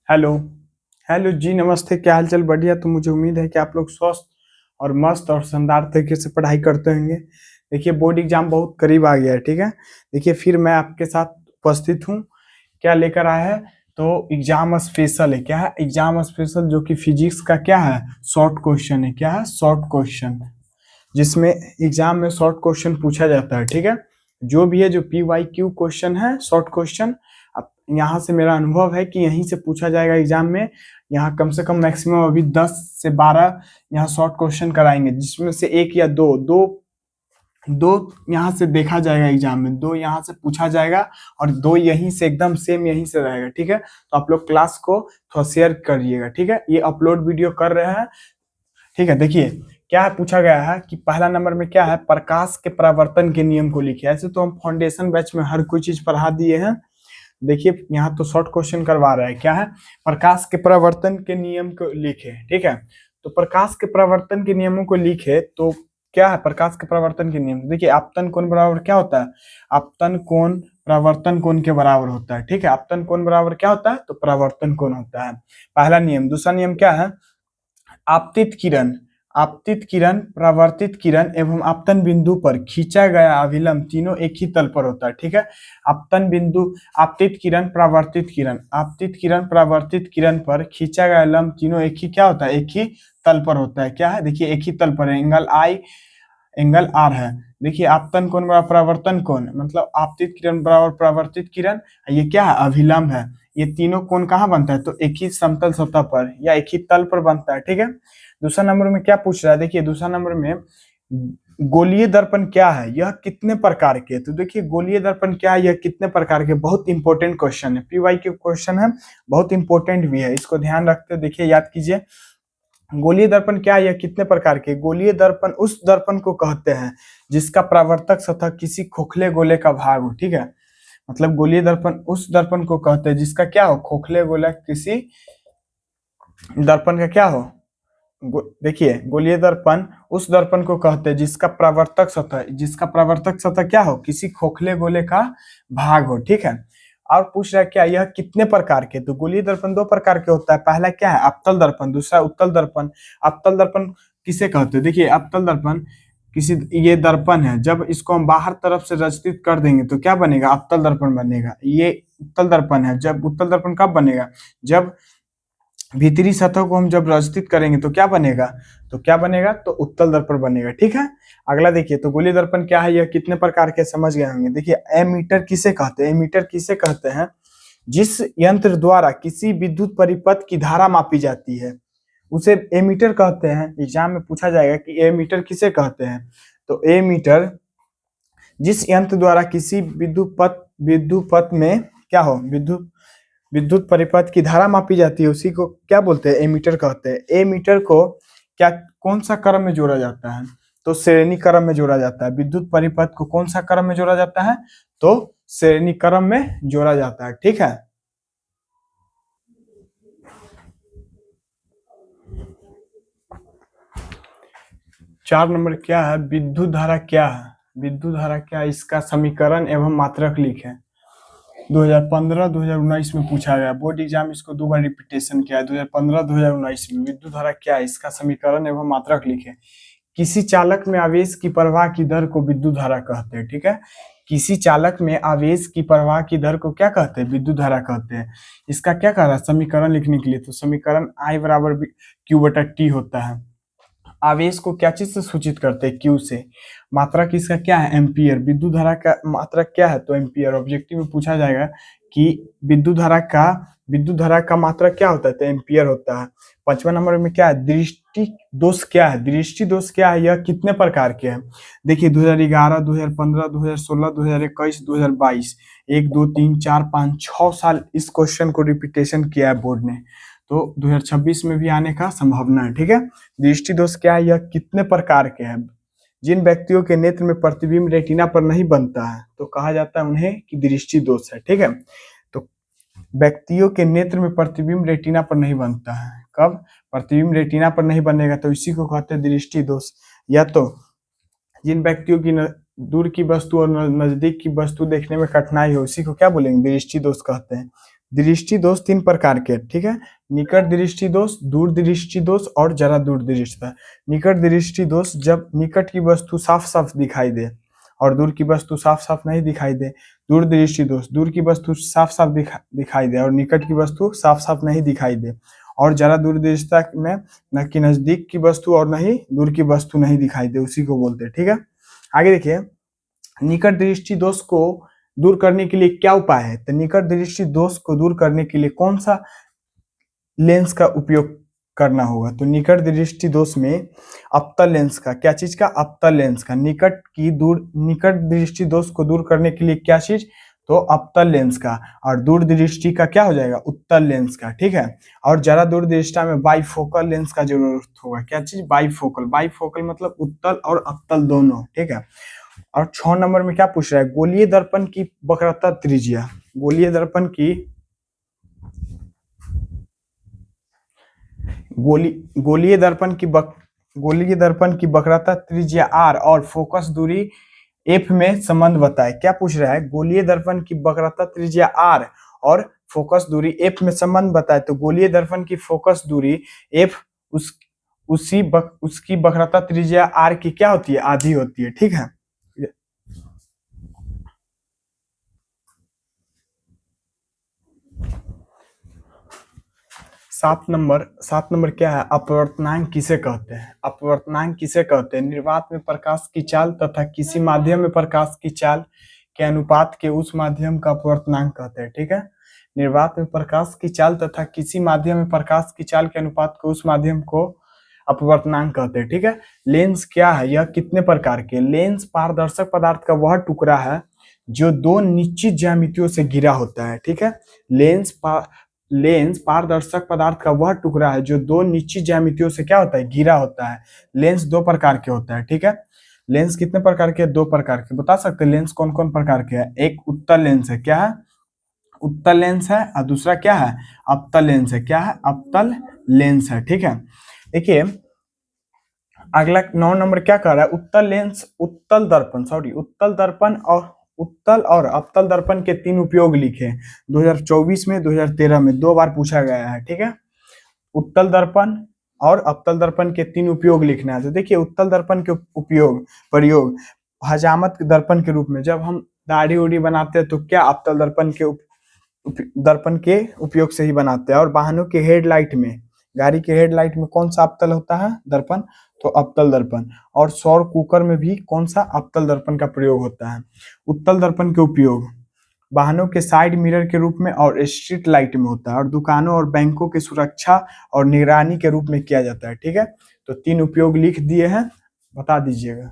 Hello. Hello जी, नमस्ते। क्या हाल चाल? बढ़िया। तो मुझे उम्मीद है कि आप लोग स्वस्थ और मस्त और शानदार तरीके से पढ़ाई करते होंगे। देखिए, बोर्ड एग्जाम बहुत करीब आ गया है। ठीक है, देखिए फिर मैं आपके साथ उपस्थित हूँ। क्या लेकर आया है? तो एग्जाम स्पेशल है। क्या है? एग्जाम स्पेशल, जो कि फिजिक्स का क्या है, शॉर्ट क्वेश्चन है। क्या है? शॉर्ट क्वेश्चन, जिसमें एग्जाम में शॉर्ट क्वेश्चन पूछा जाता है। ठीक है, जो भी है, जो PYQ क्वेश्चन है, शॉर्ट क्वेश्चन। अब यहाँ से मेरा अनुभव है कि यहीं से पूछा जाएगा एग्जाम में। यहाँ कम से कम मैक्सिमम अभी 10 से 12 यहाँ शॉर्ट क्वेश्चन कराएंगे, जिसमें से एक या दो दो दो यहाँ से देखा जाएगा एग्जाम में, दो यहाँ से पूछा जाएगा और दो यहीं से एकदम सेम यहीं से रहेगा। ठीक है, तो आप लोग क्लास को थोड़ा शेयर करिएगा। ठीक है, ये अपलोड वीडियो कर रहे हैं। ठीक है, देखिए क्या है, पूछा गया है कि पहला नंबर में क्या है, प्रकाश के परावर्तन के नियम को लिखिए। ऐसे तो हम फाउंडेशन बैच में हर कोई चीज पढ़ा दिए हैं। देखिए यहाँ तो शॉर्ट क्वेश्चन करवा रहा है। क्या है? प्रकाश के परावर्तन के नियम को लिखे। ठीक है, तो प्रकाश के परावर्तन के नियमों को लिखे तो क्या है प्रकाश के परावर्तन के नियम? देखिए, आपतन कोण बराबर क्या होता है? आपतन कोण परावर्तन कोण के बराबर होता है। ठीक है, आपतन कोण बराबर क्या होता है? तो परावर्तन कोण होता है, पहला नियम। दूसरा नियम क्या है? आपतित किरण, परावर्तित किरण एवं आपतन बिंदु पर खींचा गया अभिलंब तीनों एक ही तल पर होता है। ठीक है, आपतन बिंदु, आपतित किरण, परावर्तित किरण, आपतित किरण, परावर्तित किरण पर खींचा गया लंब तीनों एक ही क्या होता है? एक ही तल पर होता है। क्या है? देखिए एक ही तल पर है, एंगल आई, एंगल आर है। देखिए, आपतन कोण बराबर परावर्तन कोण, मतलब आपतित किरण बराबर परावर्तित किरण, ये क्या है? अभिलंब है। ये तीनों कोण कहाँ बनता है? तो एक ही समतल सतह पर या एक ही तल पर बनता है। ठीक है, दूसरा नंबर में क्या पूछ रहा है? देखिए दूसरा नंबर में गोलीय दर्पण क्या है, यह कितने प्रकार के? तो देखिए गोलीय दर्पण क्या है, यह कितने प्रकार के, बहुत इंपॉर्टेंट क्वेश्चन है, PYQ क्वेश्चन है, बहुत इंपॉर्टेंट भी है, इसको ध्यान रखते हुए देखिए, याद कीजिए। गोलीय दर्पण क्या है, यह कितने प्रकार के? गोलीय दर्पण उस दर्पण को कहते हैं जिसका परावर्तक सतह किसी खोखले गोले का भाग हो। ठीक है, मतलब गोलीय दर्पण उस दर्पण को कहते हैं जिसका क्या हो? खोखले गोला किसी दर्पण का क्या हो? देखिए, गोलीय दर्पण उस दर्पण को कहते हैं जिसका प्रवर्तक सतह क्या हो? किसी खोखले गोले का भाग हो। ठीक है, और पूछ रहा है क्या, यह कितने प्रकार के? तो गोलीय दर्पण दो प्रकार के होता है। पहला क्या है? अवतल दर्पण, दूसरा उत्तल दर्पण। अवतल दर्पण किसे कहते हैं? देखिए, अवतल दर्पण किसी, ये दर्पण है, जब इसको हम बाहर तरफ से रचित कर देंगे तो क्या बनेगा? अवतल दर्पण बनेगा। ये उत्तल दर्पण है। जब उत्तल दर्पण कब बनेगा? जब भीतरी सतह को हम जब रचित करेंगे तो क्या बनेगा? तो क्या बनेगा? तो उत्तल दर्पण बनेगा। ठीक है, अगला देखिए, तो गोलीय दर्पण क्या है, यह कितने प्रकार के, समझ गए होंगे। देखिए, एमीटर किसे कहते हैं? एमीटर किसे कहते हैं? जिस यंत्र द्वारा किसी विद्युत परिपथ की धारा मापी जाती है उसे एमीटर कहते हैं। एग्जाम में पूछा जाएगा कि एमीटर किसे कहते हैं। तो एमीटर जिस यंत्र द्वारा किसी विद्युत पथ में क्या हो, विद्युत परिपथ की धारा मापी जाती है, उसी को क्या बोलते हैं? एमीटर कहते हैं। एमीटर को क्या, कौन सा क्रम में जोड़ा जाता है? तो श्रेणी क्रम में जोड़ा जाता है। विद्युत परिपथ को कौन सा क्रम में जोड़ा जाता है? तो श्रेणी क्रम में जोड़ा जाता है। ठीक है, चार नंबर क्या है? विद्युत धारा क्या है? विद्युत धारा क्या है, इसका समीकरण एवं मात्रक लिखें। 2015 2019 में पूछा गया, बोर्ड एग्जाम इसको दो बार रिपीटेशन किया है, 2015 2019 में। विद्युत धारा क्या है, इसका समीकरण एवं मात्रक लिखें। किसी चालक में आवेश की प्रवाह की दर को विद्युत धारा कहते हैं। ठीक है, किसी चालक में आवेश की प्रवाह की दर को क्या कहते हैं? विद्युत धारा कहते हैं। इसका क्या कह रहा है समीकरण लिखने के लिए? तो समीकरण I बराबर Q/T होता है। आवेश को क्या चीज से सूचित करते हैं? क्यू से। मात्रक इसका क्या है? एम्पियर। विद्युत धारा का मात्रक क्या है? तो एम्पियर। ऑब्जेक्टिव में पूछा जाएगा कि विद्युत धारा का मात्रक क्या होता है? तो एम्पियर होता है। पांचवा नंबर में क्या है? दृष्टि दोष क्या है? दृष्टि दोष क्या है, यह कितने प्रकार के हैं? देखिए 2011 2015 2016 2021 2022, 1 2 3 4 5 6 साल इस क्वेश्चन को रिपीटेशन किया है बोर्ड ने, तो 2026 में भी आने का संभावना है। ठीक है, दृष्टि दोष क्या है, यह कितने प्रकार के हैं? जिन व्यक्तियों के नेत्र में प्रतिबिंब रेटिना पर नहीं बनता है तो कहा जाता है उन्हें कि दृष्टि दोष है। ठीक है, तो व्यक्तियों के नेत्र में प्रतिबिंब रेटिना पर नहीं बनता है, कब प्रतिबिंब रेटिना पर नहीं बनेगा तो इसी को कहते हैं दृष्टि दोष। या तो जिन व्यक्तियों की दूर की वस्तु और नजदीक की वस्तु देखने में कठिनाई हो, उसी को क्या बोलेंगे? दृष्टि दोष कहते हैं। दृष्टि दोष तीन प्रकार के, ठीक है। निकट दृष्टि दोष, दूर दृष्टि दोष और जरा दूर दृष्टि। निकट दृष्टि दोष जब निकट की वस्तु साफ साफ दिखाई दे और दूर की वस्तु साफ साफ नहीं दिखाई दे। दूर दृष्टि दोष, दूर की वस्तु साफ साफ दिखाई दे और निकट की वस्तु साफ साफ नहीं दिखाई दे। और जरा दूर दृष्टता में न कि नजदीक की वस्तु और न ही दूर की वस्तु नहीं दिखाई दे, उसी को बोलते हैं, ठीक है। आगे देखिए, निकट दृष्टि दोष को दूर करने के लिए क्या उपाय है। तो निकट दृष्टि दोष को दूर करने के लिए कौन सा लेंस का उपयोग करना होगा। तो निकट दृष्टि दोष में अवतल लेंस का, क्या चीज का, अवतल लेंस का। निकट दृष्टि दोष को दूर करने के लिए क्या चीज, तो अवतल लेंस का। और दूर दृष्टि का क्या हो जाएगा, उत्तल लेंस का, ठीक है। और जरा दूर दृष्टि में बाइफोकल लेंस का जरूरत होगा। क्या चीज, बाइफोकल। बाइफोकल मतलब उत्तल और अवतल दोनों, ठीक है। और 6 नंबर में क्या पूछ रहा है, गोलीय दर्पण की वक्रता त्रिज्या। गोलीय दर्पण की गोलीय दर्पण की वक्रता त्रिज्या r और फोकस दूरी f में संबंध बताए। क्या पूछ रहा है, गोलीय दर्पण की वक्रता त्रिज्या r और फोकस दूरी f में संबंध बताए। तो गोलीय दर्पण की फोकस दूरी f उसकी वक्रता त्रिज्या r की क्या होती है, आधी होती है, ठीक है। 7 नंबर क्या है, अपवर्तनांक किसे कहते हैं। अपवर्तनांक किसे कहते हैं, निर्वात में प्रकाश की चाल तथा किसी माध्यम में प्रकाश की चाल के अनुपात के उस माध्यम का अपवर्तनांक कहते हैं, ठीक है। निर्वात में प्रकाश की चाल तथा किसी माध्यम में प्रकाश की चाल के अनुपात को उस माध्यम को अपवर्तनांक कहते हैं, ठीक है। लेंस क्या है, यह कितने प्रकार के। लेंस पारदर्शक पदार्थ का वह टुकड़ा है जो दो निश्चित ज्यामितियों से घिरा होता है, ठीक है। लेंस पारदर्शक पदार्थ का वह टुकड़ा है जो दो निश्चित ज्यामितियों से क्या होता है, घिरा होता है। लेंस दो प्रकार के होता है, ठीक है। लेंस कितने प्रकार के, दो प्रकार के। बता सकते हैं लेंस कौन कौन प्रकार के हैं। एक उत्तल लेंस है, क्या है, उत्तल लेंस है। और दूसरा क्या है, अवतल लेंस है। क्या है, अवतल लेंस है, ठीक है। देखिए अगला 9 नंबर क्या कह रहा है, उत्तल और अवतल दर्पण के 3 उपयोग लिखे। 2024 में, 2013 में 2 बार पूछा गया है, ठीक है। उत्तल दर्पण और अवतल दर्पण के 3 उपयोग लिखना है। तो देखिए उत्तल दर्पण के प्रयोग हजामत दर्पण के रूप में, जब हम दाढ़ी उड़ी बनाते हैं तो क्या अवतल दर्पण के उपयोग से ही बनाते हैं। और वाहनों के हेडलाइट में, गाड़ी के हेडलाइट में कौन सा अवतल होता है, दर्पण, तो अवतल दर्पण। और सौर कुकर में भी कौन सा, अवतल दर्पण का प्रयोग होता है। उत्तल दर्पण के उपयोग वाहनों के साइड मिरर के रूप में और स्ट्रीट लाइट में होता है। और दुकानों और बैंकों की सुरक्षा और निगरानी के रूप में किया जाता है, ठीक है। तो 3 उपयोग लिख दिए हैं, बता दीजिएगा।